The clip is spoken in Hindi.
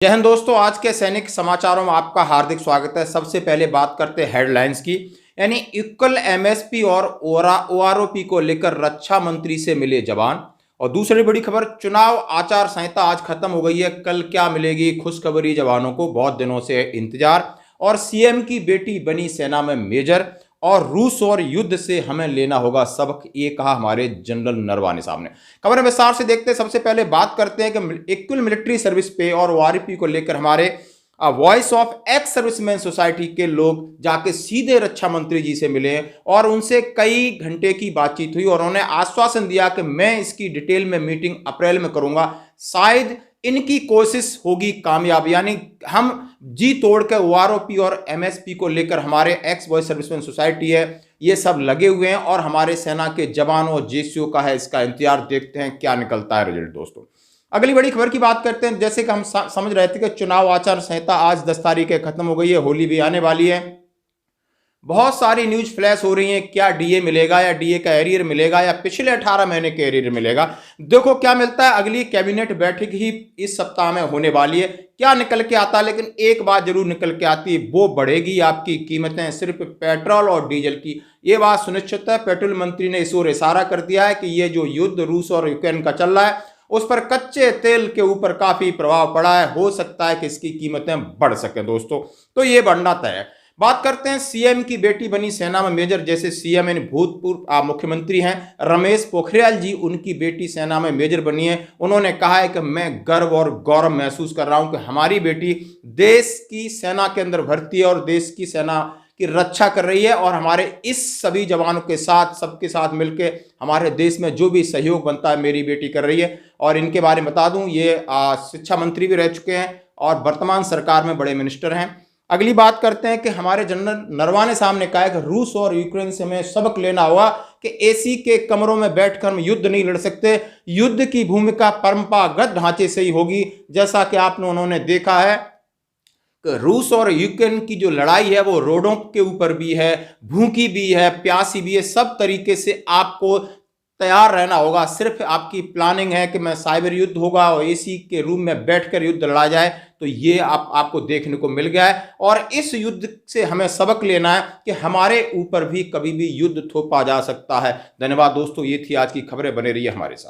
जय हिंद दोस्तों, आज के सैनिक समाचारों में आपका हार्दिक स्वागत है। सबसे पहले बात करते हैं हेडलाइंस की। यानी इक्वल एमएसपी और ओआरओपी को लेकर रक्षा मंत्री से मिले जवान। और दूसरी बड़ी खबर, चुनाव आचार संहिता आज खत्म हो गई है, कल क्या मिलेगी खुशखबरी जवानों को, बहुत दिनों से इंतजार। और सीएम की बेटी बनी सेना में मेजर, और रूस और युद्ध से हमें लेना होगा सबक, ये कहा हमारे जनरल नरवाने साहब ने। खबर विस्तार से देखते हैं। सबसे पहले बात करते हैं कि इक्वल मिलिट्री सर्विस पे और ओआरपी को लेकर हमारे voice of ex serviceman society के लोग जाके सीधे रक्षा मंत्री जी से मिले और उनसे कई घंटे की बातचीत हुई और उन्होंने आश्वासन दिया कि मैं इसकी डिटेल में मीटिंग अप्रैल में करूंगा, शायद इनकी कोशिश होगी कामयाब। यानी हम जी तोड़ के ओआरओपी और एमएसपी को लेकर हमारे एक्स वॉइस सर्विसमैन सोसाइटी है, ये सब लगे हुए हैं और हमारे सेना के जवानों और जेसीओ का है इसका इंतजार। देखते हैं क्या निकलता है रिजल्ट। दोस्तों, अगली बड़ी खबर की बात करते हैं। जैसे कि हम समझ रहे थे कि चुनाव आचार संहिता आज 10 तारीख है खत्म हो गई है, होली भी आने वाली है। बहुत सारी न्यूज फ्लैश हो रही है, क्या डीए मिलेगा या डीए का एरियर मिलेगा या पिछले 18 महीने के एरियर मिलेगा। देखो क्या मिलता है। अगली कैबिनेट बैठक ही इस सप्ताह में होने वाली है, क्या निकल के आता है। लेकिन एक बात जरूर निकल के आती है, वो बढ़ेगी आपकी कीमतें सिर्फ पेट्रोल और डीजल की। ये बात सुनिश्चित है। पेट्रोल मंत्री ने इस ओर इशारा कर दिया है कि ये जो युद्ध रूस और यूक्रेन का चल रहा है उस पर कच्चे तेल के ऊपर काफी प्रभाव पड़ा है, हो सकता है कि इसकी कीमतें बढ़ सके। दोस्तों, तो ये बढ़ना तय है। बात करते हैं सीएम की बेटी बनी सेना में मेजर। जैसे सीएम यानी भूतपूर्व मुख्यमंत्री हैं रमेश पोखरियाल जी, उनकी बेटी सेना में मेजर बनी है। उन्होंने कहा है कि मैं गर्व और गौरव महसूस कर रहा हूं कि हमारी बेटी देश की सेना के अंदर भर्ती है और देश की सेना की रक्षा कर रही है और हमारे इस सभी जवानों के साथ, सबके साथ मिलकर हमारे देश में जो भी सहयोग बनता है मेरी बेटी कर रही है। और इनके बारे में बता दूं, ये शिक्षा मंत्री भी रह चुके हैं और वर्तमान सरकार में बड़े मिनिस्टर हैं। अगली बात करते हैं कि हमारे जनरल नरवाने साहब ने कहा है कि रूस और यूक्रेन से हमें सबक लेना होगा कि एसी के कमरों में बैठकर हम युद्ध नहीं लड़ सकते। युद्ध की भूमिका परंपरागत ढांचे से ही होगी। जैसा कि आपने उन्होंने देखा है कि रूस और यूक्रेन की जो लड़ाई है वो रोडों के ऊपर भी है, भूखी भी है, प्यासी भी है। सब तरीके से आपको तैयार रहना होगा। सिर्फ आपकी प्लानिंग है कि मैं साइबर युद्ध होगा और एसी के रूम में बैठकर युद्ध लड़ा जाए, तो ये आपको देखने को मिल गया है। और इस युद्ध से हमें सबक लेना है कि हमारे ऊपर भी कभी भी युद्ध थोपा जा सकता है। धन्यवाद दोस्तों, ये थी आज की खबरें। बने रहिए हमारे साथ।